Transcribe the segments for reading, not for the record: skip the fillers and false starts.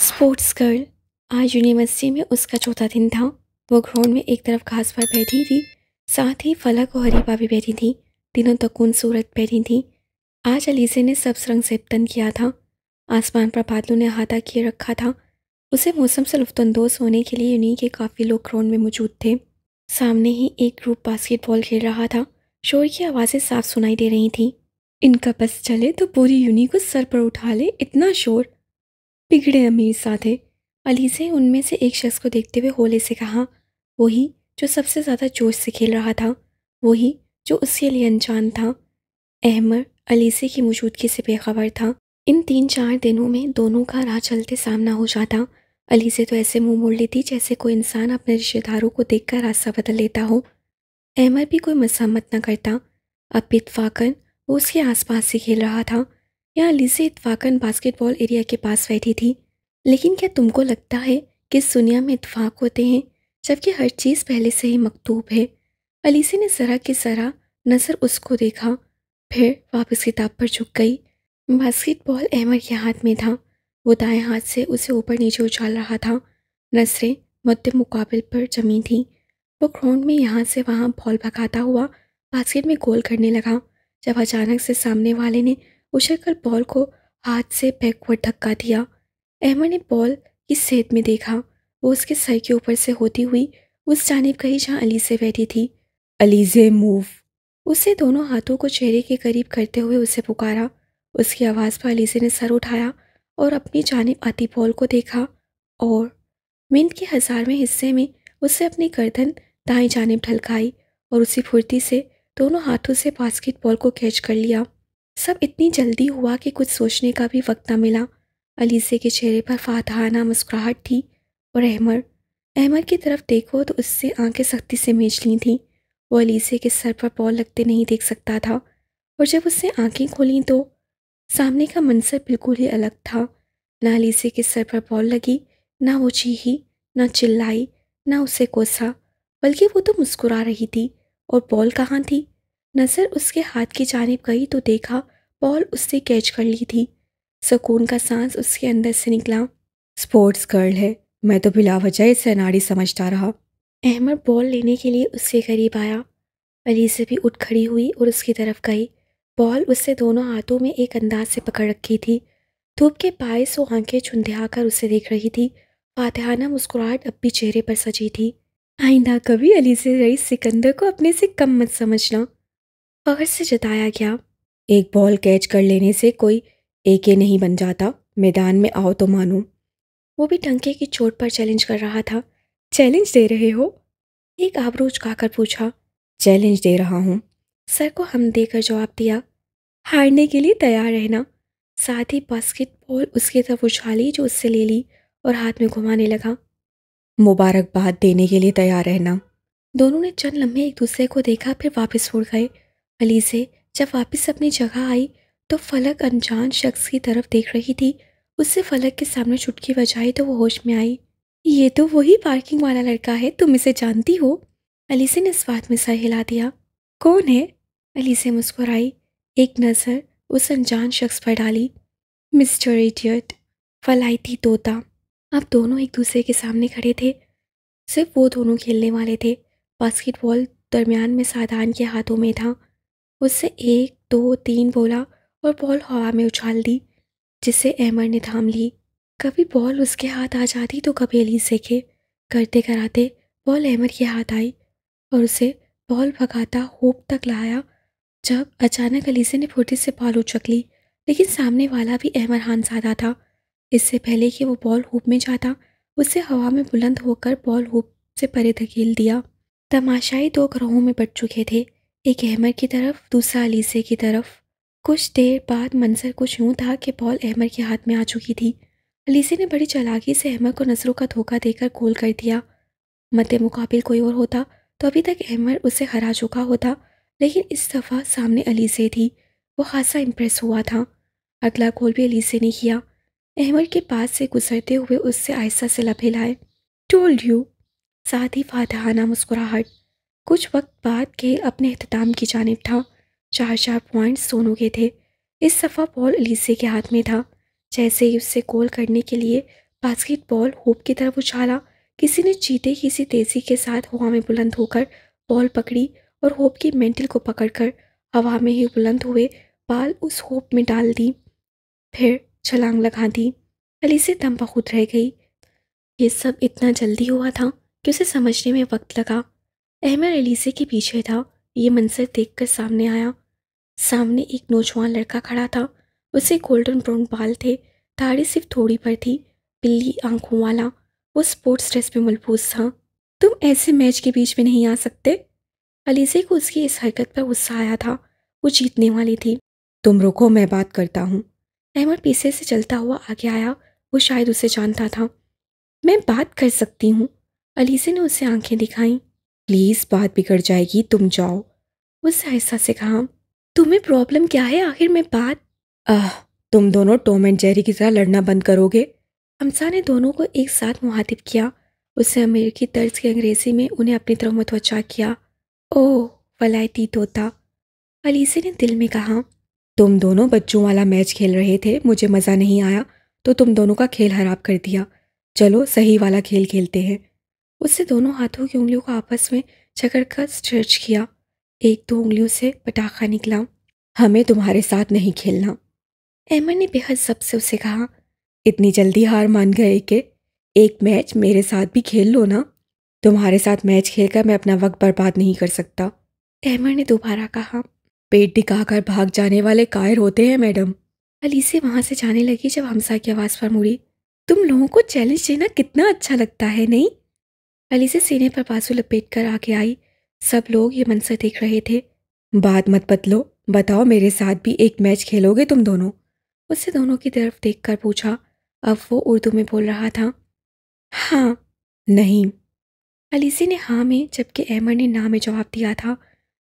Sports girl. आज university में उसका चौथा दिन था। वो ग्राउंड में एक तरफ घास पर बैठी थी, साथ ही फलक और हरीबा भी बैठी थी। तीनों तो खूबसूरत बैठी थी। आज अलीसे ने सब रंग से तन किया था। आसमान पर बादलों ने अहाता किए रखा था। उसे मौसम से लुफ्तंदोज होने के लिए यूनी के काफ़ी लोग ग्राउंड में मौजूद थे। सामने ही एक ग्रुप बास्केटबॉल खेल रहा था। शोर की आवाज़ें साफ सुनाई दे रही थी। इनका बस चले तो पूरी यूनी को सर पर उठा ले, इतना शोर। बिगड़े अमीर साधे। अली से उनमें से एक शख्स को देखते हुए होले से कहा, वही जो सबसे ज़्यादा जोश से खेल रहा था, वही जो उसके लिए अनजान था। अहमद अलीसे की मौजूदगी से बेखबर था। इन 3-4 दिनों में दोनों का राह चलते सामना हो जाता। अलीसे तो ऐसे मुंह मोड़ लेती जैसे कोई इंसान अपने रिश्तेदारों को देखकर रास्ता बदल लेता हो। अहमद भी कोई मसम्मत न करता। अब भी इत्फाकन वो उसके आसपास से खेल रहा था। यहाँ अलीसे इत्फाकन बास्केटबॉल एरिया के पास बैठी थी। लेकिन क्या तुमको लगता है कि इस दुनिया में इत्फाक होते हैं, जबकि हर चीज़ पहले से ही मकतूब है? अलीसे ने ज़रा की ज़रा नज़र उसको देखा, फिर वापस किताब पर झुक गई। बास्केटबॉल अहमद के हाथ में था। वो दाएं हाथ से उसे ऊपर नीचे उछाल रहा था। नजरें मद्दे मुकाबिल पर जमी थी। वो ग्राउंड में यहाँ से वहाँ बॉल भगाता हुआ बास्केट में गोल करने लगा, जब अचानक से सामने वाले ने उछलकर बॉल को हाथ से बैकवर्ड धक्का दिया। अहमद ने बॉल की सेध में देखा। वो उसके सर के ऊपर से होती हुई उस जानिब गई जहाँ अलीसे बैठी थी। अलीसे मूव। उसे दोनों हाथों को चेहरे के करीब करते हुए उसे पुकारा। उसकी आवाज़ पर अलीसे ने सर उठाया और अपनी जानिब आती बॉल को देखा, और मिनट के 1000वें हिस्से में उसे अपनी गर्दन दाएं जानिब ढलकाई और उसी फुर्ती से दोनों हाथों से बास्केटबॉल को कैच कर लिया। सब इतनी जल्दी हुआ कि कुछ सोचने का भी वक्त न मिला। अलीसे के चेहरे पर फातहाना मुस्कुराहट थी, और अहमद की तरफ देखो तो उससे आंखें सख्ती से मीच ली थीं। वो अलीसे के सर पर बॉल लगते नहीं देख सकता था, और जब उसने आंखें खोलीं तो सामने का मंजर बिल्कुल ही अलग था। ना अलीसे के सर पर बॉल लगी, ना वो चीखी, ना चिल्लाई, ना उसे कोसा, बल्कि वो तो मुस्कुरा रही थी। और बॉल कहाँ थी? नज़र उसके हाथ की जानिब गई तो देखा बॉल उससे कैच कर ली थी। सुकून का सांस उसके अंदर से निकला। स्पोर्ट्स गर्ल है, मैं तो बिलावजह इसे अनाड़ी समझता रहा। अहमद बॉल लेने के लिए उसके करीब आया। अली से भी उठ खड़ी हुई और उसकी तरफ गई। बॉल उससे दोनों हाथों में एक अंदाज से पकड़ रखी थी। धूप के बायस वो आंखें चुंधियाकर उसे देख रही थी। फातिहाना मुस्कुराहट अब भी चेहरे पर सजी थी। आइंदा कभी अली से रईस सिकंदर को अपने से कम मत समझना, फख्र से जताया गया। एक बॉल कैच कर लेने से कोई एके नहीं बन जाता। मैदान में आओ तो मानो। वो भी टंके की चोट पर चैलेंज कर रहा था। चैलेंज दे रहे हो? एक आबरू झुकाकर पूछा। चैलेंज दे रहा हूँ, सर को हम देकर जवाब दिया। हारने के लिए तैयार रहना। साथ ही बास्केटबॉल उसकी तरफ उछाली जो उससे ले ली और हाथ में घुमाने लगा। मुबारकबाद देने के लिए तैयार रहना। दोनों ने चंद लम्हे एक दूसरे को देखा, फिर वापस मुड़ गए। अली से जब वापस अपनी जगह आई तो फलक अनजान शख्स की तरफ देख रही थी। उससे फलक के सामने चुटकी बजाई तो वो होश में आई। ये तो वही पार्किंग वाला लड़का है, तुम इसे जानती हो? अलीसे ने इस बात में सर हिला दिया। कौन है? अलीसे मुस्कुराई, एक नज़र उस अनजान शख्स पर डाली। मिस्टर इडियट, फलाइती तोता। अब दोनों एक दूसरे के सामने खड़े थे। सिर्फ वो दोनों खेलने वाले थे। बास्केटबॉल दरमियान में साधारण के हाथों में था। उससे 1 2 3 बोला और बॉल हवा में उछाल दी, जिसे अहमद ने थाम ली। कभी बॉल उसके हाथ आ जाती तो कभी अलीसे के। करते कराते बॉल अहमद के हाथ आई और उसे बॉल भगाता होप तक लाया, जब अचानक अलीसे ने फुर्ती से बॉल उचक ली। लेकिन सामने वाला भी अहमद खानज़ादा था। इससे पहले कि वो बॉल हुप में जाता, उससे हवा में बुलंद होकर बॉल हुप से परे धकेल दिया। तमाशाई 2 ग्रोहों में बट चुके थे, एक अहमद की तरफ, दूसरा अलीसे की तरफ। कुछ देर बाद मंजर कुछ यूँ था कि बॉल अहमद के हाथ में आ चुकी थी। अलीसे ने बड़ी चालाकी से अहमद को नज़रों का धोखा देकर गोल कर दिया। मद्दे मुकाबिल कोई और होता तो अभी तक अहमद उसे हरा चुका होता, लेकिन इस दफ़ा सामने अलीसे थी। वो खासा इम्प्रेस हुआ था। अगला गोल भी अलीसे ने किया। अहमद के पास से गुजरते हुए उससे आहिस्ता से लब हिलाए। Told you. साथ ही फातहाना मुस्कुराहट। कुछ वक्त बाद के अपने अख्ताम की जानिब था। 4-4 पॉइंट्स दोनों के थे। इस दफ़ा बॉल अलीसे के हाथ में था। जैसे ही उससे गोल करने के लिए बास्केटबॉल होप की तरफ उछाला। किसी ने चीते किसी तेजी के साथ हवा में बुलंद होकर बॉल पकड़ी और होप की मेंटल को पकड़कर हवा में ही बुलंद हुए बाल उस होप में डाल दी, फिर छलांग लगा दी। अलीसे दम बखूद रह गई। ये सब इतना जल्दी हुआ था कि उसे समझने में वक्त लगा। अहमद अलीसे के पीछे था। ये मंजर देखकर सामने आया। सामने एक नौजवान लड़का खड़ा था। उसे गोल्डन ब्राउन बाल थे, दाढ़ी सिर्फ थोड़ी पर थी, बिल्ली आंखों वाला। वो स्पोर्ट्स ड्रेस में मलबूस था। तुम ऐसे मैच के बीच में नहीं आ सकते। अलीसे को उसकी इस हरकत पर गुस्सा आया था। वो जीतने वाली थी। तुम रुको, मैं बात करता हूँ। अहमद पीछे से चलता हुआ आगे आया। वो शायद उसे जानता था। मैं बात कर सकती हूँ। अलीसे ने उसे आंखें दिखाईं। प्लीज, बात बिगड़ जाएगी, तुम जाओ। उससे आहिस्ता से कहा। तुम्हें प्रॉब्लम क्या है आखिर? मैं बात आह तुम दोनों टॉम एंड जेरी की तरह लड़ना बंद करोगे? हमसा ने दोनों को एक साथ मुहातिब किया। उससे अमेरिकी तर्ज की अंग्रेजी में उन्हें अपनी तरफ मुतवज्जा किया। ओह, वलायती तोता। अलीसे ने दिल में कहा। तुम दोनों बच्चों वाला मैच खेल रहे थे, मुझे मज़ा नहीं आया तो तुम दोनों का खेल खराब कर दिया। चलो सही वाला खेल खेलते हैं। उससे दोनों हाथों की उंगलियों को आपस में जकड़कर स्ट्रेच किया। एक दो उंगलियों से पटाखा निकला। हमें तुम्हारे साथ नहीं खेलना। अहमद ने बेहद जब्त से उसे कहा। इतनी जल्दी हार मान गए कि एक मैच मेरे साथ भी खेल लो ना। तुम्हारे साथ मैच खेलकर मैं अपना वक्त बर्बाद नहीं कर सकता। अहमद ने दोबारा कहा। पेट दिखाकर भाग जाने वाले कायर होते हैं मैडम। अलीसे वहां से जाने लगी जब हमसा की आवाज़ पर मुड़ी। तुम लोगों को चैलेंज देना कितना अच्छा लगता है, नहीं? अलीसे सीने पर बाजू लपेट कर आगे आई। सब लोग ये मंजर देख रहे थे। बात मत बदलो, बताओ मेरे साथ भी एक मैच खेलोगे तुम दोनों? उससे दोनों की तरफ देखकर पूछा। अब वो उर्दू में बोल रहा था। हाँ। नहीं। अलीसे ने हाँ में जबकि अहमद ने ना में जवाब दिया था।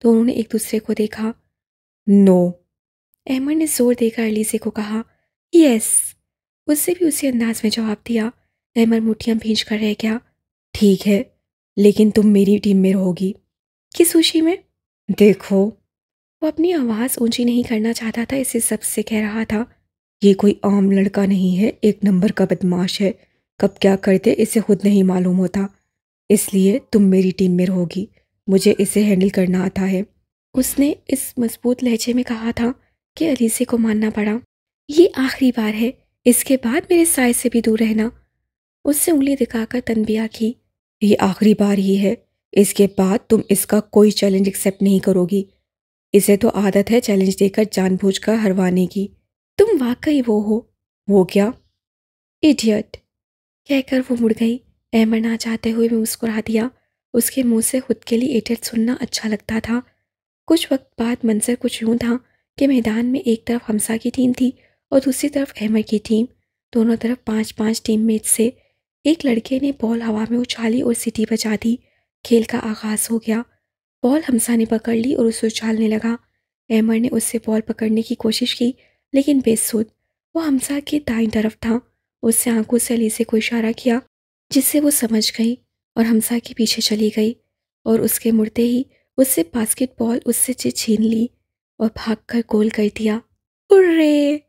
दोनों ने एक दूसरे को देखा। नो। अहमद ने जोर देकर अलीसे को कहा। यस। उससे भी उसी अंदाज में जवाब दिया। अहमद मुठ्ठियां भींच कर रह गया। ठीक है, लेकिन तुम मेरी टीम में रहोगी। किस खुशी में? देखो। वो अपनी आवाज़ ऊंची नहीं करना चाहता था, इसे सबसे कह रहा था। ये कोई आम लड़का नहीं है, एक नंबर का बदमाश है। कब क्या कर दे इसे खुद नहीं मालूम होता। इसलिए तुम मेरी टीम में रहोगी। मुझे इसे हैंडल करना आता है। उसने इस मजबूत लहजे में कहा था कि अलीसे को मानना पड़ा। ये आखिरी बार है, इसके बाद मेरे साय से भी दूर रहना। उससे उंगली दिखाकर तनबिया की। ये आखिरी बार ही है, इसके बाद तुम इसका कोई चैलेंज एक्सेप्ट नहीं करोगी। इसे तो आदत है चैलेंज देकर जानबूझकर हरवाने की। तुम वाकई वो हो। वो क्या? इडियट। कहकर वो मुड़ गई। अहमद ना चाहते हुए भी मुस्कुरा दिया। उसके मुंह से खुद के लिए इडियट सुनना अच्छा लगता था। कुछ वक्त बाद मंजर कुछ यूं था कि मैदान में एक तरफ हमसा की टीम थी और दूसरी तरफ अहमद की टीम। दोनों तरफ 5-5 टीममेट से। एक लड़के ने बॉल हवा में उछाली और सीटी बजा दी। खेल का आगाज हो गया। बॉल हमसा ने पकड़ ली और उसे उछालने लगा। अहमद ने उससे बॉल पकड़ने की कोशिश की, लेकिन बेसुध। वो हमसा की दाईं तरफ था। उससे आंखों से अलीसे को इशारा किया, जिससे वो समझ गई और हमसा के पीछे चली गई। और उसके मुड़ते ही उससे बास्केटबॉल उससे छीन ली और भागकर गोल कर दिया। हुर्रे!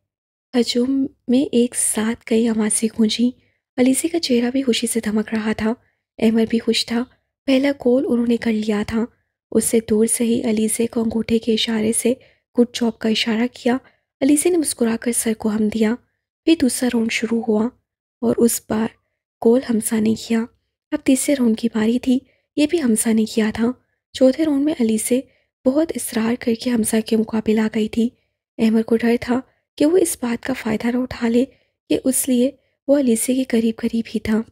हजूम में एक साथ कई आवाज़ें गूंजी। अलीसे का चेहरा भी खुशी से धमक रहा था। अहमद भी खुश था। पहला गोल उन्होंने कर लिया था। उससे दूर से ही अलीसे को अंगूठे के इशारे से गुड जॉब का इशारा किया। अलीसे ने मुस्कुराकर सर को हम दिया। फिर दूसरा राउंड शुरू हुआ और उस बार गोल हमसा ने किया। अब तीसरे राउंड की बारी थी। ये भी हमसा ने किया था। चौथे राउंड में अलीसे बहुत इसरार करके हमसा के मुकाबले आ गई थी। अहमद को डर था कि वो इस बात का फ़ायदा न उठा ले कि उसलिए वो अलीसे के करीब करीब ही था।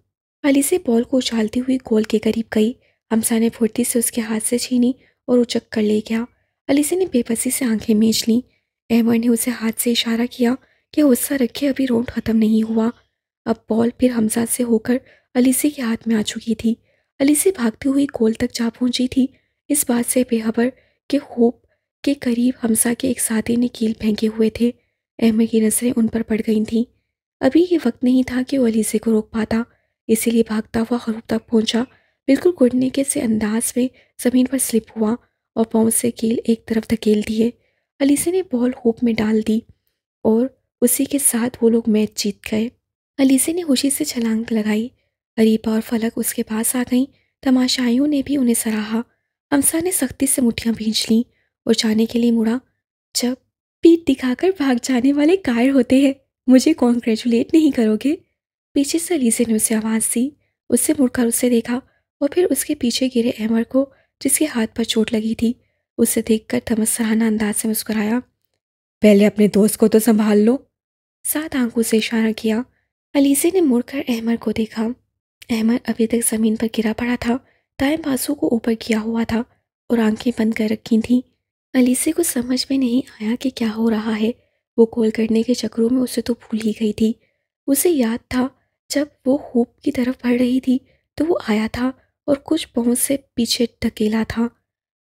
अलीसे बॉल को उछालती हुई गोल के करीब गई। हमसा ने फुर्ती से उसके हाथ से छीनी और उचक कर ले गया। अलीसे ने बेबसी से आंखें मीच लीं। अहमद ने उसे हाथ से इशारा किया कि गुस्सा रखे, अभी राउंड ख़त्म नहीं हुआ। अब बॉल फिर हमजा से होकर अलीसे के हाथ में आ चुकी थी। अलीसे भागती हुई गोल तक जा पहुंची थी, इस बात से बेखबर कि होप के करीब हमसा के एक साथी ने कील फेंके हुए थे। अहमद की नजरें उन पर पड़ गई थीं। अभी ये वक्त नहीं था कि वो अलीसे को रोक पाता, इसीलिए भागता हुआ खरूब तक पहुंचा। बिल्कुल गुड़ने के से अंदाज में ज़मीन पर स्लिप हुआ और पाँव से कील एक तरफ धकेल दिए। अलीसे ने बॉल होप में डाल दी और उसी के साथ वो लोग मैच जीत गए। अलीसे ने खुशी से छलांग लगाई। अरीबा और फलक उसके पास आ गईं। तमाशाइयों ने भी उन्हें सराहा। हमसा ने सख्ती से मुट्ठियां भींच लीं और जाने के लिए मुड़ा। जब पीठ दिखाकर भाग जाने वाले कायर होते हैं, मुझे कॉन्ग्रेचुलेट नहीं करोगे? पीछे से अलीसे ने उसे आवाज़ दी। उससे मुड़कर उसे देखा और फिर उसके पीछे गिरे अहमर को, जिसके हाथ पर चोट लगी थी, उसे देखकर तमस्सराना अंदाज से मुस्कुराया। पहले अपने दोस्त को तो संभाल लो। सात आंखों से इशारा किया। अलीसे ने मुड़कर अहमर को देखा। अहमर अभी तक जमीन पर गिरा पड़ा था, दाएं बाजू को ऊपर किया हुआ था और आंखें बंद कर रखी थीं। अलीसे को समझ में नहीं आया कि क्या हो रहा है। वो कॉल करने के चक्करों में उसे तो भूल ही गई थी। उसे याद था जब वो होप की तरफ बढ़ रही थी तो वो आया था और कुछ पहुंच से पीछे धकेला था।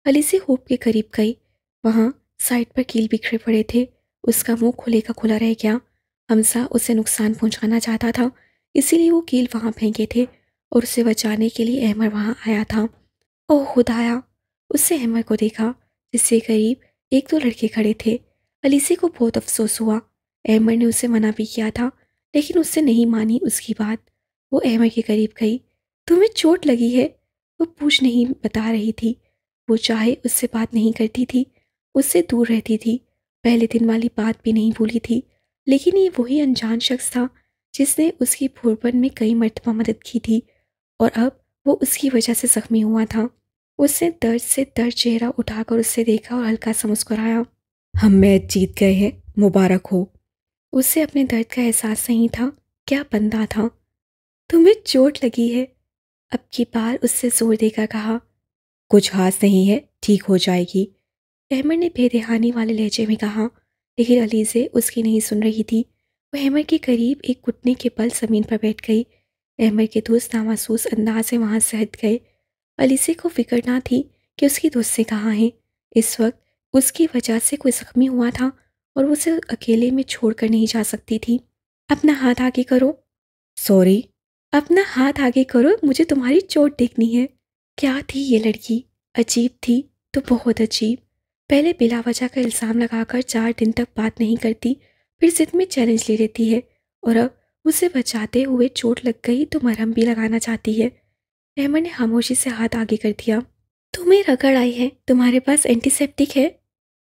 अलीसे होप के करीब गई। वहाँ साइड पर कील बिखरे पड़े थे। उसका मुंह खुले का खुला रह गया। हमसा उसे नुकसान पहुंचाना चाहता था, इसीलिए वो कील वहाँ फेंके थे और उसे बचाने के लिए अहमर वहाँ आया था। ओह खुदाया! उससे अहमर को देखा, जिससे करीब एक दो लड़के खड़े थे। अलीसे को बहुत अफसोस हुआ। अहमर ने उसे मना भी किया था, लेकिन उससे नहीं मानी उसकी बात। वो अहमर के करीब गई। तुम्हें चोट लगी है? वो पूछ नहीं बता रही थी। वो चाहे उससे बात नहीं करती थी, उससे दूर रहती थी, पहले दिन वाली बात भी नहीं भूली थी, लेकिन ये वही अनजान शख्स था जिसने उसकी भूलपन में कई मर्तबा मदद की थी और अब वो उसकी वजह से जख्मी हुआ था। उसने दर्द से दर्द चेहरा उठाकर उससे देखा और हल्का सा मुस्कुराया। हम मैच जीत गए हैं, मुबारक हो। उससे अपने दर्द का एहसास नहीं था। क्या बंदा था। तुम्हें चोट लगी है? अब की बार उससे जोर देकर कहा। कुछ खास नहीं है, ठीक हो जाएगी, अहमद ने बेदहानी वाले लहजे में कहा। लेकिन अलीज़े उसकी नहीं सुन रही थी। वह अहमद के करीब एक घुटने के बल ज़मीन पर बैठ गई। अहमद के दोस्त नामासूस अंदाज से वहाँ से हट गए। अलीसे को फिक्र ना थी कि उसकी दोस्तें कहाँ हैं। इस वक्त उसकी वजह से कोई ज़ख्मी हुआ था और वो उसे अकेले में छोड़कर नहीं जा सकती थी। अपना हाथ आगे करो। सॉरी। अपना हाथ आगे करो, मुझे तुम्हारी चोट देखनी है। क्या थी ये लड़की? अजीब थी तो बहुत अजीब। पहले बिला वजह का इल्ज़ाम लगाकर 4 दिन तक बात नहीं करती, फिर जिद में चैलेंज ले लेती है और अब उसे बचाते हुए चोट लग गई तो मरहम भी लगाना चाहती है। अहमद ने खामोशी से हाथ आगे कर दिया। तुम्हें रगड़ आई है, तुम्हारे पास एंटीसेप्टिक है?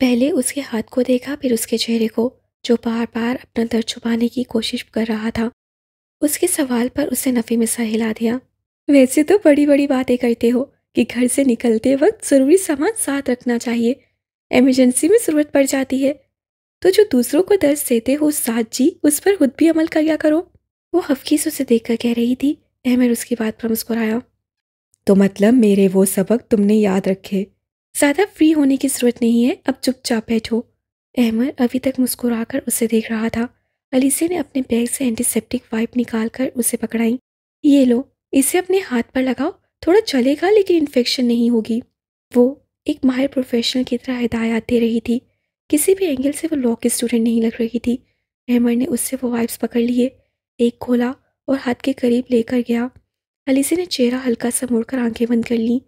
पहले उसके हाथ को देखा, फिर उसके चेहरे को, जो बार बार अपना दर्द छुपाने की कोशिश कर रहा था। उसके सवाल पर उसे नफ़े में सर हिला दिया। वैसे तो बड़ी बड़ी बातें करते हो कि घर से निकलते वक्त ज़रूरी सामान साथ रखना चाहिए, इमरजेंसी में ज़रूरत पड़ जाती है। तो जो दूसरों को दर्द देते हो साथ जी, उस पर खुद भी अमल किया करो। वो हफ्कीस उसे देखकर कह रही थी। अहमद उसकी बात पर मुस्कुराया। तो मतलब मेरे वो सबक तुमने याद रखे। ज़्यादा फ्री होने की ज़रूरत नहीं है, अब चुपचाप बैठो। अहमद अभी तक मुस्कुराकर उसे देख रहा था। अलीसे ने अपने बैग से एंटीसेप्टिक वाइप निकालकर उसे पकड़ाई। ये लो, इसे अपने हाथ पर लगाओ, थोड़ा चलेगा लेकिन इन्फेक्शन नहीं होगी। वो एक माहिर प्रोफेशनल की तरह हिदायत दे रही थी। किसी भी एंगल से वो लॉ की स्टूडेंट नहीं लग रही थी। अहमद ने उससे वो वाइप्स पकड़ लिए, एक खोला और हाथ के करीब लेकर गया। अलीसे ने चेहरा हल्का सा मुड़कर आंखें बंद कर लीं।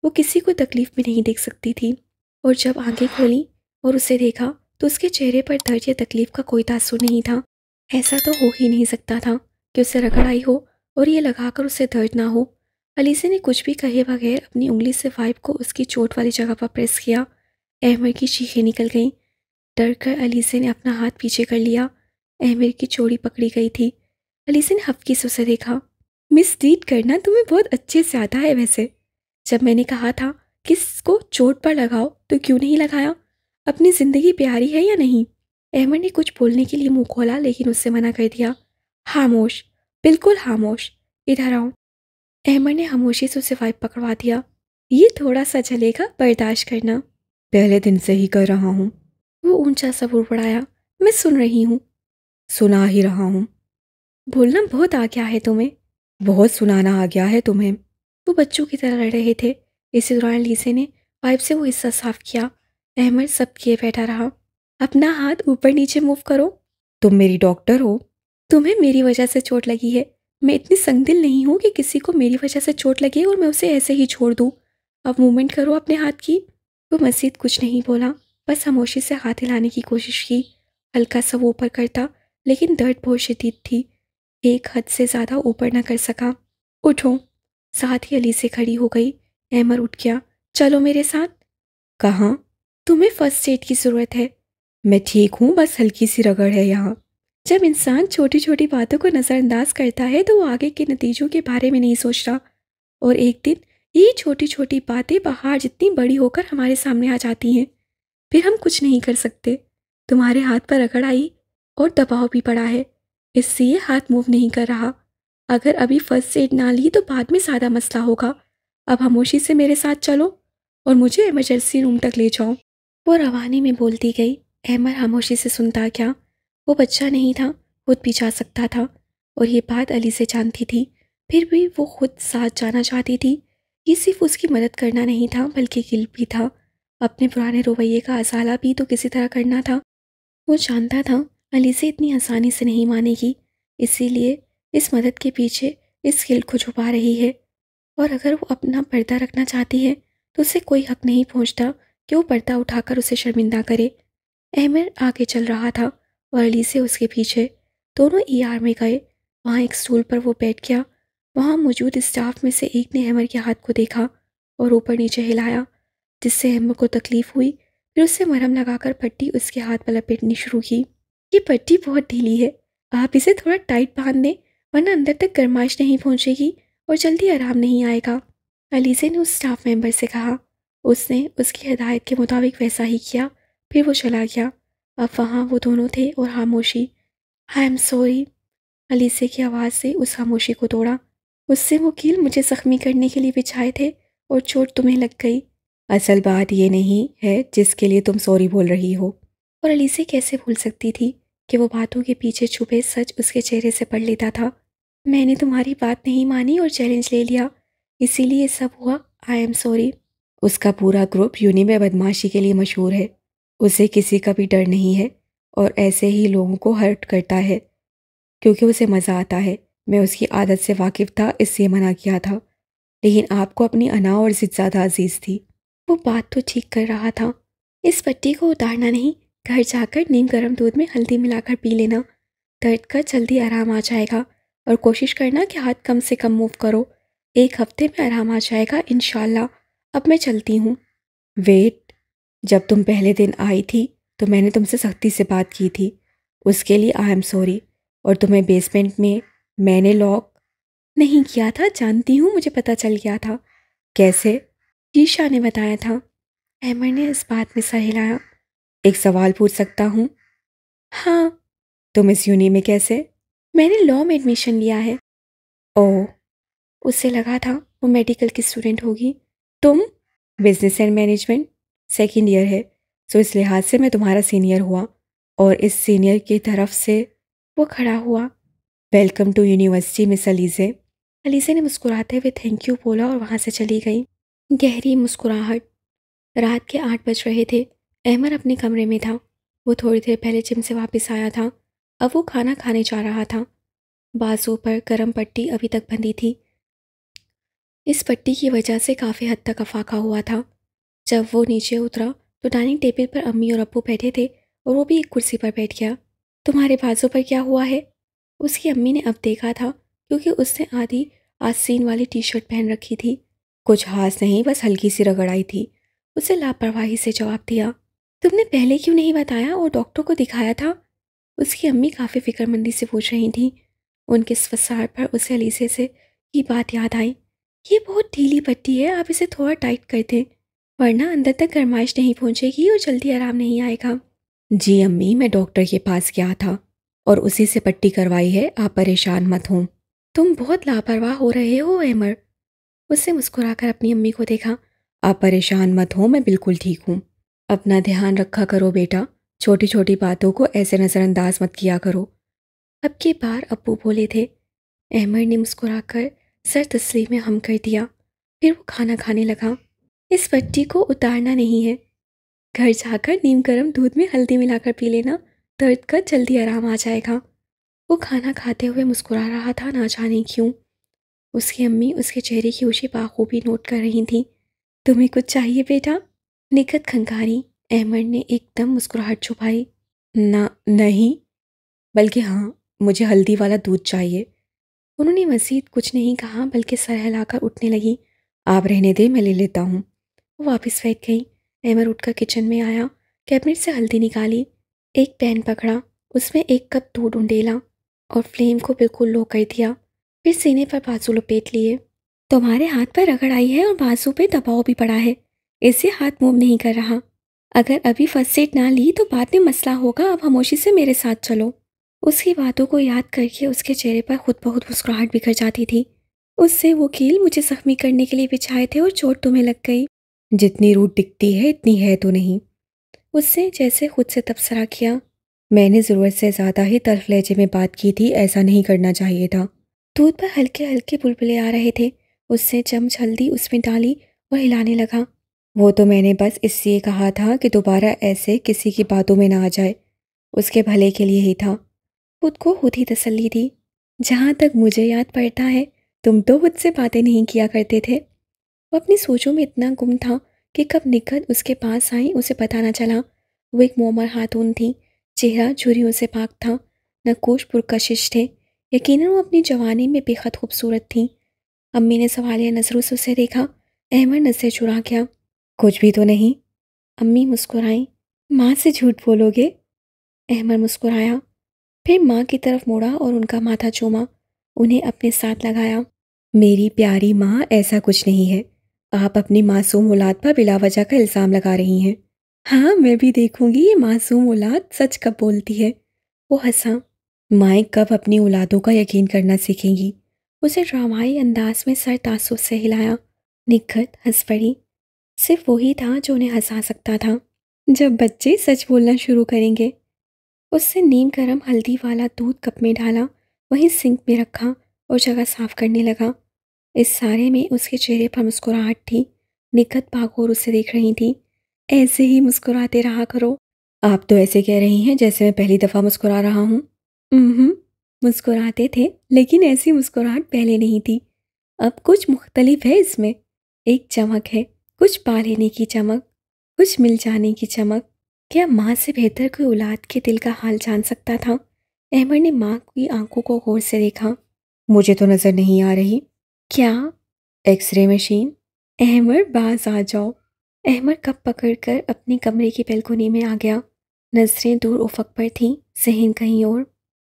वो किसी को तकलीफ भी नहीं देख सकती थी और जब आंखें खोली और उसे देखा तो उसके चेहरे पर दर्द या तकलीफ का कोई तासुर नहीं था। ऐसा तो हो ही नहीं सकता था कि उसे रगड़ आई हो और ये लगाकर उसे दर्द ना हो। अलीसे ने कुछ भी कहे बगैर अपनी उंगली से वाइप को उसकी चोट वाली जगह पर प्रेस किया। अहमद की चीखें निकल गईं। डर कर अलीसे ने अपना हाथ पीछे कर लिया। अहमद की चोड़ी पकड़ी गई थी। अलीसे ने हफ्की से उसे देखा। मिसलीड करना तुम्हें बहुत अच्छे से आता है वैसे। जब मैंने कहा था किसको चोट पर लगाओ तो क्यों नहीं लगाया? अपनी ज़िंदगी प्यारी है या नहीं? अहमद ने कुछ बोलने के लिए मुंह खोला, लेकिन उससे मना कर दिया। खामोश, बिल्कुल खामोश, इधर आओ। अहमद ने खामोशी से उसे वाइप पकड़वा दिया। ये थोड़ा सा चलेगा, बर्दाश्त करना। पहले दिन से ही कर रहा हूँ। वो ऊंचा सा बुड़बुड़ाया। मैं सुन रही हूँ। सुना ही रहा हूँ। बोलना बहुत आ गया है तुम्हें। बहुत सुनाना आ गया है तुम्हें। वो बच्चों की तरह लड़ रहे थे। इसी दौरान लीसे ने पाइप से वो हिस्सा साफ किया। अहमद सब किए बैठा रहा। अपना हाथ ऊपर नीचे मूव करो। तुम मेरी डॉक्टर हो। तुम्हें मेरी वजह से चोट लगी है। मैं इतनी संगदिल नहीं हूँ कि किसी को मेरी वजह से चोट लगे और मैं उसे ऐसे ही छोड़ दूँ। अब मूवमेंट करो अपने हाथ की। वो मजीद कुछ नहीं बोला, बस खामोशी से हाथ हिलाने की कोशिश की। हल्का सा वो ऊपर करता, लेकिन दर्द बहुत शदीद थी। एक हद से ज़्यादा ऊपर न कर सका। उठो। साथ ही अली से खड़ी हो गई। अहमर उठ गया। चलो मेरे साथ। कहाँ? तुम्हें फर्स्ट एड की ज़रूरत है। मैं ठीक हूँ, बस हल्की सी रगड़ है यहाँ। जब इंसान छोटी छोटी बातों को नज़रअंदाज करता है तो वो आगे के नतीजों के बारे में नहीं सोचता, और एक दिन ये छोटी छोटी बातें पहाड़ जितनी बड़ी होकर हमारे सामने आ जाती हैं। फिर हम कुछ नहीं कर सकते। तुम्हारे हाथ पर रगड़ आई और दबाव भी पड़ा है, इससे ये हाथ मूव नहीं कर रहा। अगर अभी फर्स्ट एड ना ली तो बाद में ज़्यादा मसला होगा। अब खामोशी से मेरे साथ चलो और मुझे इमरजेंसी रूम तक ले जाओ। वो रवानी में बोलती गई। अहमर खामोशी से सुनता गया। वो बच्चा नहीं था, खुद भी जा सकता था, और ये बात अली से जानती थी। फिर भी वो खुद साथ जाना चाहती थी। ये सिर्फ उसकी मदद करना नहीं था, बल्कि गिल्ट भी था। अपने पुराने रवैये का असाला भी तो किसी तरह करना था। वो जानता था अली से इतनी आसानी से नहीं मानेगी, इसीलिए इस मदद के पीछे इस गिल्ट को छुपा रही है। और अगर वो अपना पर्दा रखना चाहती है तो उसे कोई हक नहीं पहुंचता कि वो पर्दा उठाकर उसे शर्मिंदा करे। अहमर आगे चल रहा था और अली से उसके पीछे। दोनों ईआर में गए। वहाँ एक स्टूल पर वो बैठ गया। वहाँ मौजूद स्टाफ में से एक ने अहमर के हाथ को देखा और ऊपर नीचे हिलाया, जिससे अहमर को तकलीफ हुई। फिर उससे मरहम लगाकर पट्टी उसके हाथ पर लपेटनी शुरू की। ये पट्टी बहुत ढीली है, आप इसे थोड़ा टाइट बांध दें, वरना अंदर तक गर्माइश नहीं पहुँचेगी और जल्दी आराम नहीं आएगा। अलीज़ा ने उस स्टाफ मेंबर से कहा। उसने उसकी हिदायत के मुताबिक वैसा ही किया। फिर वो चला गया। अब वहाँ वो दोनों थे और खामोशी। I am sorry. अलीसे की आवाज़ से उस खामोशी को तोड़ा। उससे वो कील मुझे ज़ख्मी करने के लिए बिछाए थे और चोट तुम्हें लग गई। असल बात ये नहीं है जिसके लिए तुम सॉरी बोल रही हो। और अलीसे कैसे भूल सकती थी कि वो बातों के पीछे छुपे सच उसके चेहरे से पढ़ लेता था। मैंने तुम्हारी बात नहीं मानी और चैलेंज ले लिया, इसीलिए सब हुआ। I am sorry. उसका पूरा ग्रुप यूनी में बदमाशी के लिए मशहूर है। उसे किसी का भी डर नहीं है और ऐसे ही लोगों को हर्ट करता है क्योंकि उसे मज़ा आता है। मैं उसकी आदत से वाकिफ़ था, इसलिए मना किया था, लेकिन आपको अपनी अना और ज़िद ज़्यादा अजीज़ थी। वो बात तो ठीक कर रहा था। इस पट्टी को उतारना नहीं, घर जाकर नीम गर्म दूध में हल्दी मिलाकर पी लेना। दर्द का जल्दी आराम आ जाएगा, और कोशिश करना कि हाथ कम से कम मूव करो। एक हफ्ते में आराम आ जाएगा इंशाल्लाह। अब मैं चलती हूँ। वेट, जब तुम पहले दिन आई थी तो मैंने तुमसे सख्ती से बात की थी, उसके लिए आई एम सॉरी। और तुम्हें बेसमेंट में मैंने लॉक नहीं किया था, जानती हूँ, मुझे पता चल गया था। कैसे? ईशा ने बताया था। अहमर ने इस बात में सर हिलाया। एक सवाल पूछ सकता हूँ? हाँ। तुम इस यूनी में कैसे? मैंने लॉ में एडमिशन लिया है। ओह। उसे लगा था वो मेडिकल की स्टूडेंट होगी। तुम? Business and management second year है, सो इस लिहाज से मैं तुम्हारा सीनियर हुआ, और इस सीनियर की तरफ से वो खड़ा हुआ। Welcome to university miss Alizeh. Alizeh ने मुस्कुराते हुए थैंक यू बोला और वहाँ से चली गई। गहरी मुस्कुराहट। रात के 8 बज रहे थे। अहमर अपने कमरे में था। वो थोड़ी देर पहले जिम से वापस आया था। अब वो खाना खाने जा रहा था। बाजू पर गर्म पट्टी अभी तक बंधी थी। इस पट्टी की वजह से काफ़ी हद तक अफाका हुआ था। जब वो नीचे उतरा तो डाइनिंग टेबल पर अम्मी और अब्बू बैठे थे और वो भी एक कुर्सी पर बैठ गया। तुम्हारे बाजू पर क्या हुआ है? उसकी अम्मी ने अब देखा था, क्योंकि उसने आधी आस्तीन वाली टी शर्ट पहन रखी थी। कुछ खास नहीं, बस हल्की सी रगड़ाई थी। उसे लापरवाही से जवाब दिया। तुमने पहले क्यों नहीं बताया और डॉक्टर को दिखाया था? उसकी अम्मी काफ़ी फिक्रमंदी से पूछ रही थी। उनके फसार पर उसे अलीसे से ये बात याद आई। ये बहुत ढीली पट्टी है, आप इसे थोड़ा टाइट कर दें, वरना अंदर तक गर्माइश नहीं पहुंचेगी और जल्दी आराम नहीं आएगा। जी अम्मी, मैं डॉक्टर के पास गया था और उसी से पट्टी करवाई है, आप परेशान मत हों। तुम बहुत लापरवाह हो रहे हो अमर। उससे मुस्कुराकर अपनी अम्मी को देखा। आप परेशान मत हो, मैं बिल्कुल ठीक हूँ। अपना ध्यान रखा करो बेटा, छोटी छोटी बातों को ऐसे नज़रअंदाज मत किया करो। अब की बार अब्बू बोले थे। अहमर ने मुस्कुराकर सर तस्लीम में हम कर दिया। फिर वो खाना खाने लगा। इस पट्टी को उतारना नहीं है, घर जाकर नीम गर्म दूध में हल्दी मिलाकर पी लेना, दर्द का जल्दी आराम आ जाएगा। वो खाना खाते हुए मुस्कुरा रहा था, ना जाने क्यों। उसकी अम्मी उसके चेहरे की ऊँची बाखूबी नोट कर रही थी। तुम्हें कुछ चाहिए बेटा? निकट खंगारी। अहमर ने एकदम मुस्कुराहट छुपाई। ना नहीं, बल्कि हाँ, मुझे हल्दी वाला दूध चाहिए। उन्होंने मज़ीद कुछ नहीं कहा बल्कि सर हिलाकर उठने लगी। आप रहने दें, मैं ले लेता हूँ। वो वापस बैठ गई। अहमर उठकर किचन में आया, कैबिनेट से हल्दी निकाली, एक पैन पकड़ा, उसमें 1 कप दूध उंडेला और फ्लेम को बिल्कुल लो कर दिया। फिर सीने पर बाजू लपेट लिए। तुम्हारे हाथ पर रगड़ आई है और बाजू पे दबाव भी पड़ा है, इससे हाथ मूव नहीं कर रहा। अगर अभी फर्स्ट एड ना ली तो बाद में मसला होगा। अब खामोशी से मेरे साथ चलो। उसकी बातों को याद करके उसके चेहरे पर खुद बहुत मुस्कुराहट बिखर जाती थी। उससे वो कील मुझे जख्मी करने के लिए बिछाए थे और चोट तुम्हें लग गई। जितनी रूट दिखती है इतनी है तो नहीं। उससे जैसे खुद से तबसरा किया। मैंने ज़रूरत से ज़्यादा ही तल्ख लहजे में बात की थी, ऐसा नहीं करना चाहिए था। दूध पर हल्के हल्के बुलबुले आ रहे थे। उससे चम्मच हल्दी उसमें डाली और हिलाने लगा। वो तो मैंने बस इसलिए कहा था कि दोबारा ऐसे किसी की बातों में ना आ जाए, उसके भले के लिए ही था। खुद को खुद ही तसल्ली दी। जहाँ तक मुझे याद पड़ता है तुम तो मुझसे बातें नहीं किया करते थे। वो अपनी सोचों में इतना गुम था कि कब निकट उसके पास आई उसे पता न चला। वो एक मोमर खातून थी, चेहरा झुर्रियों से पाक था, नकोश पुरकशिश थे। यकीनन वो अपनी जवानी में बेहद खूबसूरत थी। अम्मी ने सवालिया नजरों से उसे देखा। अहमद नजर चुरा गया। कुछ भी तो नहीं। अम्मी मुस्कुराई। माँ से झूठ बोलोगे? अहमद मुस्कुराया, फिर माँ की तरफ मुड़ा और उनका माथा चूमा, उन्हें अपने साथ लगाया। मेरी प्यारी माँ, ऐसा कुछ नहीं है। आप अपनी मासूम औलाद पर बिला वजह का इल्ज़ाम लगा रही हैं। हाँ, मैं भी देखूंगी ये मासूम औलाद सच कब बोलती है। वो हंसा। माएँ कब अपनी औलादों का यकीन करना सीखेंगी। उसे ड्रामाई अंदाज में सर तासुब से हिलाया। निखत हंस पड़ी। सिर्फ वही था जो उन्हें हंसा सकता था। जब बच्चे सच बोलना शुरू करेंगे। उससे नीम गरम हल्दी वाला दूध कप में डाला, वहीं सिंक में रखा और जगह साफ करने लगा। इस सारे में उसके चेहरे पर मुस्कुराहट थी। निखत बागौर उसे देख रही थी। ऐसे ही मुस्कुराते रहा करो। आप तो ऐसे कह रही हैं जैसे मैं पहली दफ़ा मुस्कुरा रहा हूँ। मुस्कुराते थे, लेकिन ऐसी मुस्कुराहट पहले नहीं थी। अब कुछ मुख्तलिफ है इसमें। एक चमक है, कुछ पा लेने की चमक, कुछ मिल जाने की चमक। क्या माँ से बेहतर कोई औलाद के दिल का हाल जान सकता था? अहमद ने माँ की आंखों को गौर से देखा। मुझे तो नजर नहीं आ रही। क्या? X ray machine. अहमद, बाज आ जाओ। अहमद कप पकड़कर अपने कमरे की बैल्कनी में आ गया। नजरें दूर उफक पर थीं, जहन कहीं और।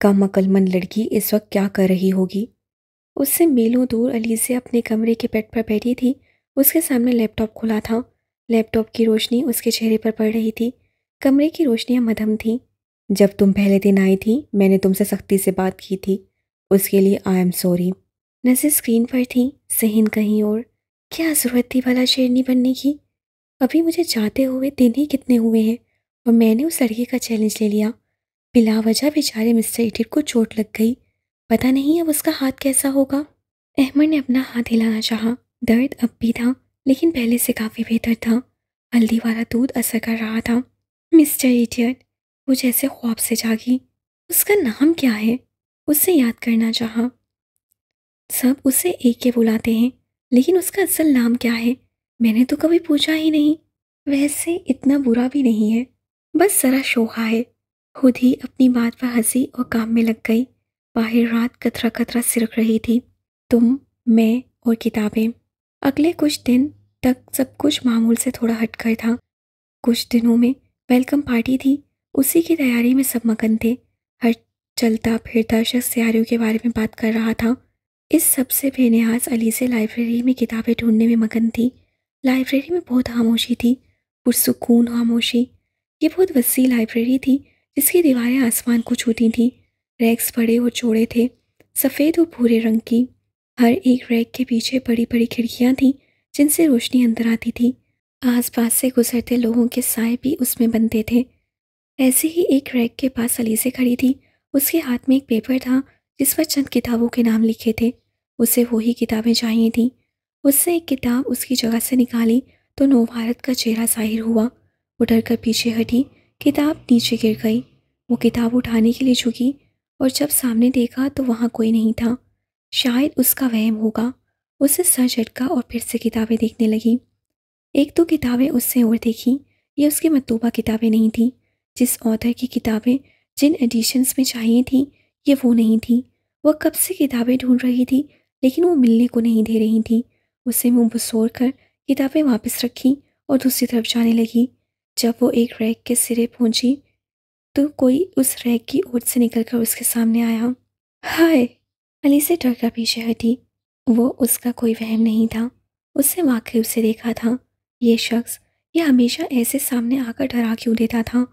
कम अक्लमंद लड़की इस वक्त क्या कर रही होगी? उससे मीलों दूर अलीज़ा अपने कमरे के बेड पर बैठी थी। उसके सामने लैपटॉप खुला था। लैपटॉप की रोशनी उसके चेहरे पर पड़ रही थी। कमरे की रोशनियां मध्यम थीं। जब तुम पहले दिन आई थी मैंने तुमसे सख्ती से बात की थी, उसके लिए आई एम सॉरी। नज़र स्क्रीन पर थी, जहन कहीं और। क्या ज़रूरत थी भला शेरनी बनने की? अभी मुझे जाते हुए दिन ही कितने हुए हैं और मैंने उस लड़के का चैलेंज ले लिया। बिला वजह बेचारे मिस्टर इडियट को चोट लग गई। पता नहीं अब उसका हाथ कैसा होगा। अहमद ने अपना हाथ हिलाना चाहा। दर्द अब भी था, लेकिन पहले से काफ़ी बेहतर था। हल्दी वाला दूध असर कर रहा था। मिस्टर इडियट, वो जैसे ख्वाब से जागी। उसका नाम क्या है? उससे याद करना चाहा। सब उसे एक के बुलाते हैं, लेकिन उसका असल नाम क्या है? मैंने तो कभी पूछा ही नहीं। वैसे इतना बुरा भी नहीं है, बस जरा शोखा है। खुद ही अपनी बात पर हंसी और काम में लग गई। बाहर रात कतरा कतरा सिरक रही थी। तुम, मैं और किताबें। अगले कुछ दिन तक सब कुछ मामूल से थोड़ा हटकर था। कुछ दिनों में वेलकम पार्टी थी। उसी की तैयारी में सब मगन थे। हर चलता फिरता शख्स तैयारियों के बारे में बात कर रहा था। इस सबसे बेनियाज अली से लाइब्रेरी में किताबें ढूंढने में मगन थी। लाइब्रेरी में बहुत खामोशी थी, पुरसुकून खामोशी। ये बहुत वसी लाइब्रेरी थी, जिसकी दीवारें आसमान को छूती थीं। रैक्स बड़े और चौड़े थे, सफ़ेद और भूरे रंग की। हर एक रैक के पीछे बड़ी बड़ी खिड़कियां थीं, जिनसे रोशनी अंदर आती थी। आसपास से गुजरते लोगों के साए भी उसमें बनते थे। ऐसे ही एक रैक के पास अलीसे खड़ी थी। उसके हाथ में एक पेपर था, जिस पर चंद किताबों के नाम लिखे थे। उसे वही किताबें चाहिए थीं। उससे एक किताब उसकी जगह से निकाली तो नवभारत का चेहरा जाहिर हुआ। वो डर कर पीछे हटी। किताब नीचे गिर गई। वो किताब उठाने के लिए झुकी और जब सामने देखा तो वहाँ कोई नहीं था। शायद उसका वहम होगा। उसे सर झटका और फिर से किताबें देखने लगी। एक दो किताबें उससे और देखी। ये उसकी मतलूबा किताबें नहीं थीं। जिस ऑथर की किताबें जिन एडिशंस में चाहिए थी, ये वो नहीं थी। वह कब से किताबें ढूंढ रही थी, लेकिन वो मिलने को नहीं दे रही थी। उसे मुंह बसोर कर किताबें वापस रखी और दूसरी तरफ जाने लगी। जब वो एक रैक के सिरे पहुंची तो कोई उस रैक की ओर से निकलकर उसके सामने आया। हाय! अली से डर कर पीछे हटी। वो उसका कोई वहम नहीं था। उसने वाकई उसे देखा था। ये शख्स, ये हमेशा ऐसे सामने आकर डरा क्यों देता था?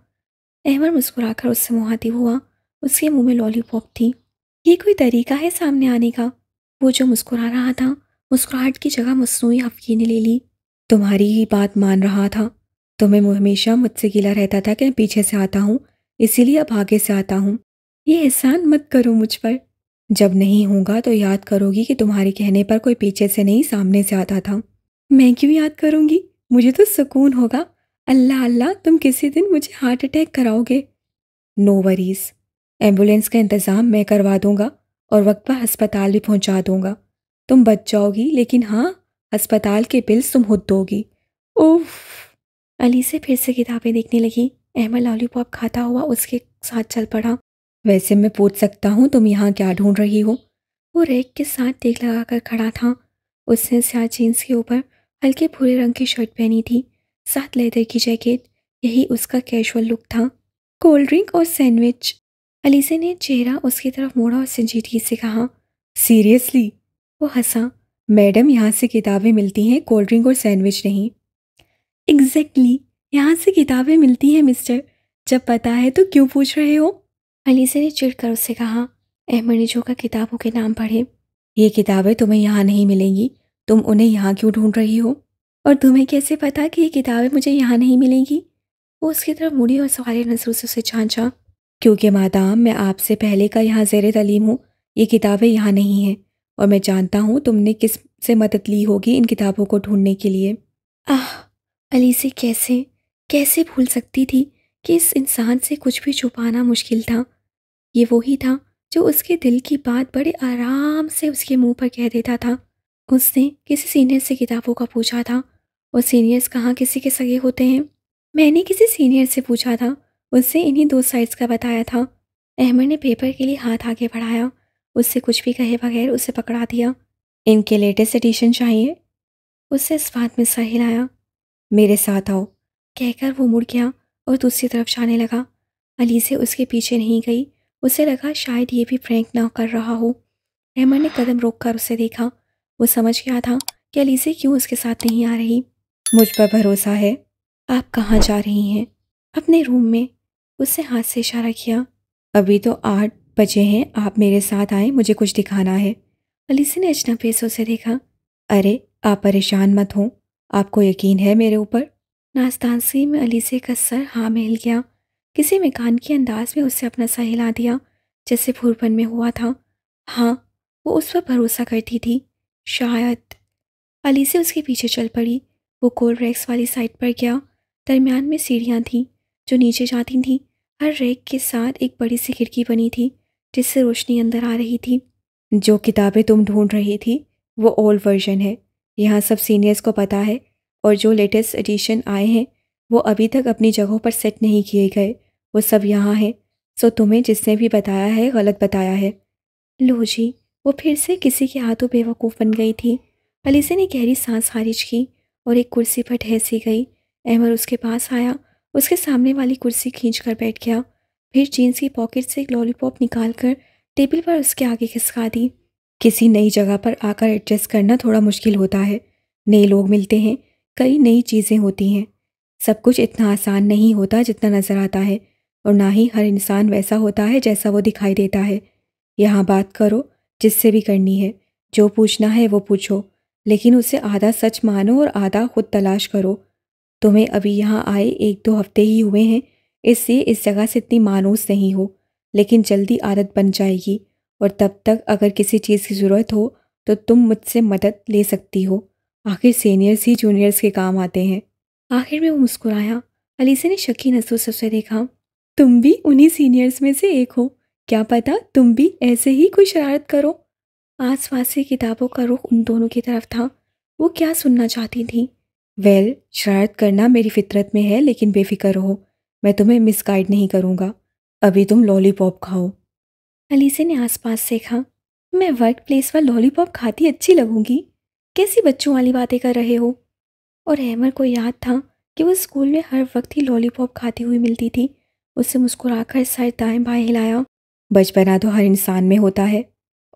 अहमद मुस्कुराकर उससे मुखातिब हुआ। उसके मुंह में लॉलीपॉप थी। ये कोई तरीका है सामने आने का? वो जो मुस्कुरा रहा था, मुस्कुराहट की जगह मसनूई हफ्की ने ले ली। तुम्हारी ही बात मान रहा था। तुम्हें हमेशा मुझसे गिला रहता था कि मैं पीछे से आता हूँ, इसीलिए अब आगे से आता हूँ। ये एहसान मत करो मुझ पर। जब नहीं होगा तो याद करोगी कि तुम्हारे कहने पर कोई पीछे से नहीं सामने से आता था। मैं क्यों याद करूंगी? मुझे तो सुकून होगा। अल्लाह अल्लाह, तुम किसी दिन मुझे हार्ट अटैक कराओगे। नो वरीज, एम्बुलेंस का इंतज़ाम मैं करवा दूंगा और वक्त पर अस्पताल भी पहुंचा दूंगा। तुम बच जाओगी, लेकिन हाँ, अस्पताल के बिल्स तुम खुद दोगी। उफ! अली से फिर से किताबें देखने लगी। अहमद लॉलीपॉप खाता हुआ उसके साथ चल पड़ा। वैसे मैं पूछ सकता हूँ तुम यहाँ क्या ढूंढ रही हो? वो रैक के साथ टेक लगाकर खड़ा था। उसने स्याह जीन्स के ऊपर हल्के भूरे रंग की शर्ट पहनी थी, साथ लेदर की जैकेट। यही उसका कैजुअल लुक था। कोल्ड ड्रिंक और सैंडविच। अलीसे ने चेहरा उसकी तरफ मोड़ा और संजीदगी से कहा, सीरियसली? वो हंसा। मैडम, यहाँ से किताबें मिलती हैं, कोल्ड ड्रिंक और सैंडविच नहीं। एग्जैक्टली, यहाँ से किताबें मिलती हैं मिस्टर। जब पता है तो क्यों पूछ रहे हो? अलीसे ने चिढ़कर उससे कहा। अहमद ने झोंका किताबों के नाम पढ़े। ये किताबें तुम्हें यहाँ नहीं मिलेंगी। तुम उन्हें यहाँ क्यों ढूंढ रही हो? और तुम्हें कैसे पता कि ये किताबें मुझे यहाँ नहीं मिलेंगी? वो उसकी तरफ मुड़ी और सवालिया नजरों से उसे झांचा। क्योंकि मादाम, मैं आपसे पहले का यहाँ ज़ेरे तालीम हूँ। ये किताबें यहाँ नहीं हैं और मैं जानता हूँ तुमने किस से मदद ली होगी इन किताबों को ढूंढने के लिए। आह! अली से कैसे कैसे भूल सकती थी कि इस इंसान से कुछ भी छुपाना मुश्किल था। ये वही था जो उसके दिल की बात बड़े आराम से उसके मुंह पर कह देता था। उसने किसी सीनियर से किताबों का पूछा था और सीनियर्स कहाँ किसी के सगे होते हैं। मैंने किसी सीनियर से पूछा था, उससे इन्हीं दो साइड्स का बताया था। अहमद ने पेपर के लिए हाथ आगे बढ़ाया। उससे कुछ भी कहे बगैर उसे पकड़ा दिया। इनके लेटेस्ट एडिशन चाहिए? उससे इस बात में सर हिलाया। मेरे साथ आओ, कहकर वो मुड़ गया और दूसरी तरफ जाने लगा। अली से उसके पीछे नहीं गई। उसे लगा शायद ये भी प्रैंक ना कर रहा हो। अहमद ने कदम रोककर उसे देखा। वो समझ गया था कि अली से क्यों उसके साथ नहीं आ रही। मुझ पर भरोसा है। आप कहाँ जा रही हैं? अपने रूम में। उससे हाथ से इशारा किया। अभी तो 8 बजे हैं, आप मेरे साथ आए, मुझे कुछ दिखाना है। अलीसी ने अजनबी से देखा। अरे, आप परेशान मत हो, आपको यकीन है मेरे ऊपर? नास्तानसी में अलीसी का सर हाँ में हिल गया। किसी मेकान के अंदाज में उससे अपना सर हिला दिया, जैसे भूरपन में हुआ था। हाँ, वो उस पर भरोसा करती थी। शायद। अलीसी उसके पीछे चल पड़ी। वो कोल्ड रैक्स वाली साइड पर गया। दरमियान में सीढ़ियाँ थीं जो नीचे जाती थीं। हर रैक के साथ एक बड़ी सी खिड़की बनी थी जिससे रोशनी अंदर आ रही थी। जो किताबें तुम ढूंढ रही थी वो ओल्ड वर्जन है। यहाँ सब सीनियर्स को पता है और जो लेटेस्ट एडिशन आए हैं वो अभी तक अपनी जगहों पर सेट नहीं किए गए। वो सब यहाँ हैं। सो तुम्हें जिसने भी बताया है गलत बताया है। लो जी, वो फिर से किसी के हाथों बेवकूफ़ बन गई थी। अलीसे ने गहरी सांस खारिज की और एक कुर्सी पर ठहर सी गई। अहमद उसके पास आया, उसके सामने वाली कुर्सी खींच कर बैठ गया। फिर जीन्स की पॉकेट से एक लॉलीपॉप निकाल कर टेबल पर उसके आगे खिसका दी। किसी नई जगह पर आकर एडजस्ट करना थोड़ा मुश्किल होता है। नए लोग मिलते हैं, कई नई चीज़ें होती हैं। सब कुछ इतना आसान नहीं होता जितना नज़र आता है, और ना ही हर इंसान वैसा होता है जैसा वो दिखाई देता है। यहाँ बात करो जिससे भी करनी है, जो पूछना है वो पूछो, लेकिन उसे आधा सच मानो और आधा खुद तलाश करो। तुम्हें अभी यहाँ आए 1-2 हफ्ते ही हुए हैं, इसलिए इस जगह से इतनी मानूस नहीं हो, लेकिन जल्दी आदत बन जाएगी। और तब तक अगर किसी चीज़ की ज़रूरत हो तो तुम मुझसे मदद ले सकती हो। आखिर सीनियर्स ही जूनियर्स के काम आते हैं। आखिर में वो मुस्कुराया। अलीसे ने शक्की नजरों से उसे देखा। तुम भी उन्हीं सीनियर्स में से एक हो। क्या पता तुम भी ऐसे ही कोई शरारत करो। आसपास की किताबों का रुख उन दोनों की तरफ था। वो क्या सुनना चाहती थी? वेल, शरारत करना मेरी फितरत में है, लेकिन बेफिक्र रहो, मैं तुम्हें मिसगाइड नहीं करूँगा। अभी तुम लॉलीपॉप खाओ। अलीसे ने आसपास देखा। मैं वर्क प्लेस पर लॉलीपॉप खाती अच्छी लगूंगी। कैसी बच्चों वाली बातें कर रहे हो? और हैमर को याद था कि वो स्कूल में हर वक्त ही लॉलीपॉप खाती हुई मिलती थी। उससे मुस्कुराकर सर दाएं बाएं हिलाया। बचपना तो हर इंसान में होता है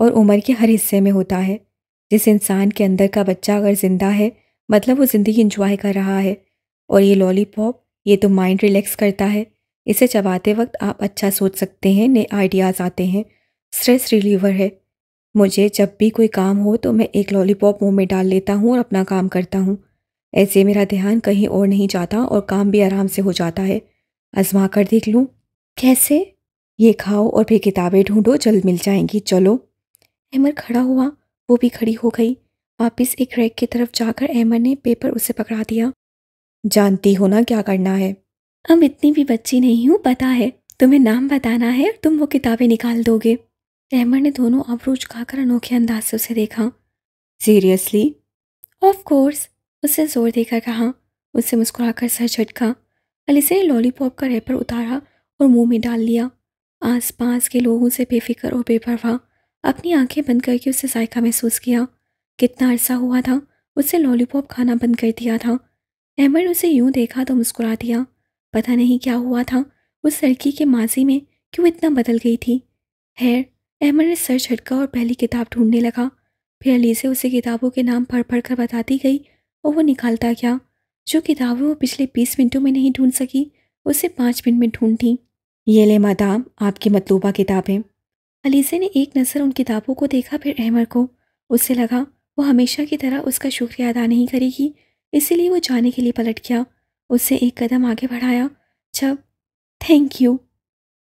और उम्र के हर हिस्से में होता है। जिस इंसान के अंदर का बच्चा अगर जिंदा है मतलब वो ज़िंदगी इंजॉय कर रहा है। और ये लॉलीपॉप ये तो माइंड रिलैक्स करता है। इसे चबाते वक्त आप अच्छा सोच सकते हैं, नए आइडियाज़ आते हैं, स्ट्रेस रिलीवर है। मुझे जब भी कोई काम हो तो मैं एक लॉलीपॉप मुंह में डाल लेता हूँ और अपना काम करता हूँ। ऐसे मेरा ध्यान कहीं और नहीं जाता और काम भी आराम से हो जाता है। आजमा कर देख लूँ। कैसे? ये खाओ और फिर किताबें ढूंढो, जल्द मिल जाएंगी, चलो। अहमर खड़ा हुआ, वो भी खड़ी हो गई। वापस एक रैक की तरफ जाकर अहमर ने पेपर उसे पकड़ा दिया। जानती हो ना क्या करना है। अब इतनी भी बच्ची नहीं हूँ, पता है। तुम्हें नाम बताना है और तुम वो किताबें निकाल दोगे। अहमर ने दोनों आबरू झुकाकर अनोखे अंदाज से उसे देखा। सीरियसली? ऑफ कोर्स, उससे जोर देकर कहा। उससे मुस्कुराकर सर झटका। अलीसे ने लॉलीपॉप का रैपर उतारा और मुंह में डाल लिया। आसपास के लोगों से बेफिक्र और बेपरवाह अपनी आंखें बंद करके उससे जायका महसूस किया। कितना अरसा हुआ था उससे लॉलीपॉप खाना बंद कर दिया था। अहमद ने उसे यूं देखा तो मुस्कुरा दिया। पता नहीं क्या हुआ था उस लड़की के माजी में, क्यों इतना बदल गई थी। खैर, अहमद ने सर झटका और पहली किताब ढूंढने लगा। फिर अली से उसे किताबों के नाम पढ़ पढ़ कर बताती गई और वो निकालता गया। जो किताबें वो पिछले 20 मिनटों में नहीं ढूंढ सकी उसे 5 मिनट में ढूंढी। ये ले मादाम, आपकी मतलूबा किताबें। अलीसे ने एक नज़र उन किताबों को देखा, फिर अहमद को। उससे लगा वो हमेशा की तरह उसका शुक्रिया अदा नहीं करेगी, इसीलिए वो जाने के लिए पलट गया। उससे एक कदम आगे बढ़ाया जब थैंक यू।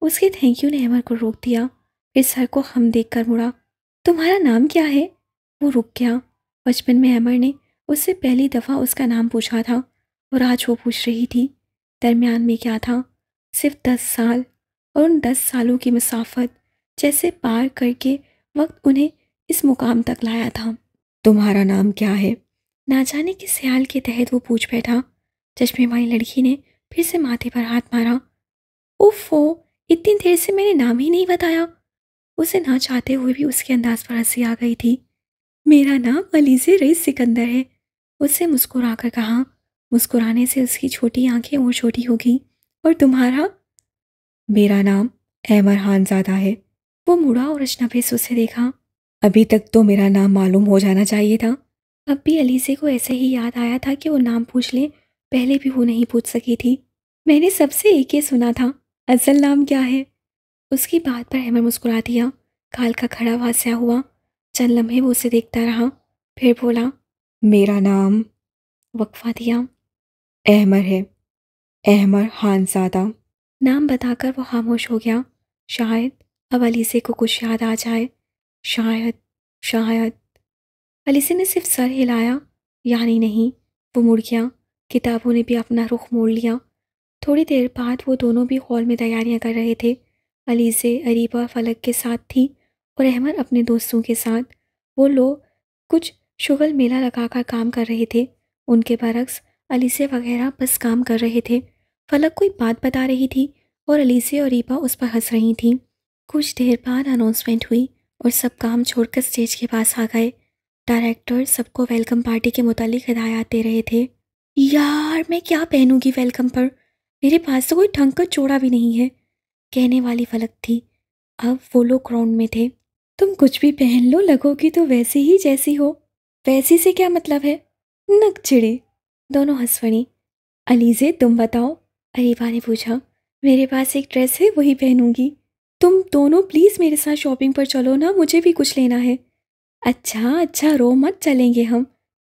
उसके थैंक यू ने अहमद को रोक दिया। फिर सर को हम देख कर मुड़ा। तुम्हारा नाम क्या है? वो रुक गया। बचपन में अमर ने उससे पहली दफ़ा उसका नाम पूछा था और आज वो पूछ रही थी। दरमियान में क्या था? सिर्फ 10 साल, और उन 10 सालों की मुसाफत जैसे पार करके वक्त उन्हें इस मुकाम तक लाया था। तुम्हारा नाम क्या है? ना जाने किस ख्याल के तहत वो पूछ बैठा। चश्मे वाली लड़की ने फिर से माथे पर हाथ मारा। उफ़ो, इतनी देर से मैंने नाम ही नहीं बताया। उसे ना चाहते हुए भी उसके अंदाज पर हंसी आ गई थी। मेरा नाम अलीज़े रईस सिकंदर है, उससे मुस्कुराकर कहा। मुस्कुराने से उसकी छोटी आंखें और छोटी हो गई। और तुम्हारा? मेरा नाम अहमर खानज़ादा है। वो मुड़ा और अजनबी से उसे देखा। अभी तक तो मेरा नाम मालूम हो जाना चाहिए था। अब भी अलीज़े को ऐसे ही याद आया था कि वो नाम पूछ ले, पहले भी वो नहीं पूछ सकी थी। मैंने सबसे एक ही सुना था, असल नाम क्या है? उसकी बात पर अहमर मुस्कुरा दिया। काल का खड़ा वास्या हुआ। चंद लम्हे वो उसे देखता रहा, फिर बोला, मेरा नाम। वक्फा दिया। अहमर है, अहमर खानज़ादा। नाम बताकर वो खामोश हो गया। शायद अब अलीसे को कुछ याद आ जाए। शायद, शायद। अलीसे ने सिर्फ सर हिलाया, यानी नहीं। वो मुड़ गया। किताबों ने भी अपना रुख मोड़ लिया। थोड़ी देर बाद वो दोनों भी हॉल में तैयारियां कर रहे थे। अलीसे अरीबा फलक के साथ थी और अहमद अपने दोस्तों के साथ। वो लोग कुछ शुगल मेला लगाकर काम कर रहे थे। उनके बरक्स अलीसे वगैरह बस काम कर रहे थे। फलक कोई बात बता रही थी और अलीसे और रीबा उस पर हंस रही थीं। कुछ देर बाद अनाउंसमेंट हुई और सब काम छोड़कर स्टेज के पास आ गए। डायरेक्टर सबको वेलकम पार्टी के मुतालिक हिदायत दे रहे थे। यार, मैं क्या पहनूंगी वेलकम पर? मेरे पास तो कोई ढंग का जोड़ा भी नहीं है, कहने वाली फलक थी। अब वो लोग ग्राउंड में थे। तुम कुछ भी पहन लो, लगोगी तो वैसी ही जैसी हो। वैसी से क्या मतलब है? नक चिड़े। दोनों हंस पड़ी। अलीज़े, तुम बताओ, अरीबा ने पूछा। मेरे पास एक ड्रेस है, वही पहनूंगी। तुम दोनों प्लीज़ मेरे साथ शॉपिंग पर चलो ना, मुझे भी कुछ लेना है। अच्छा अच्छा, रो मत, चलेंगे हम,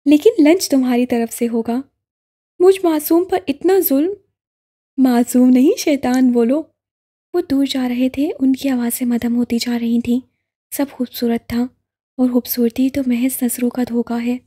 लेकिन लंच तुम्हारी तरफ से होगा। मुझ मासूम पर इतना जुल्म। मासूम नहीं, शैतान बोलो। वो दूर जा रहे थे, उनकी आवाज़ें मदम होती जा रही थीं। सब खूबसूरत था और खूबसूरती तो महज नज़रों का धोखा है।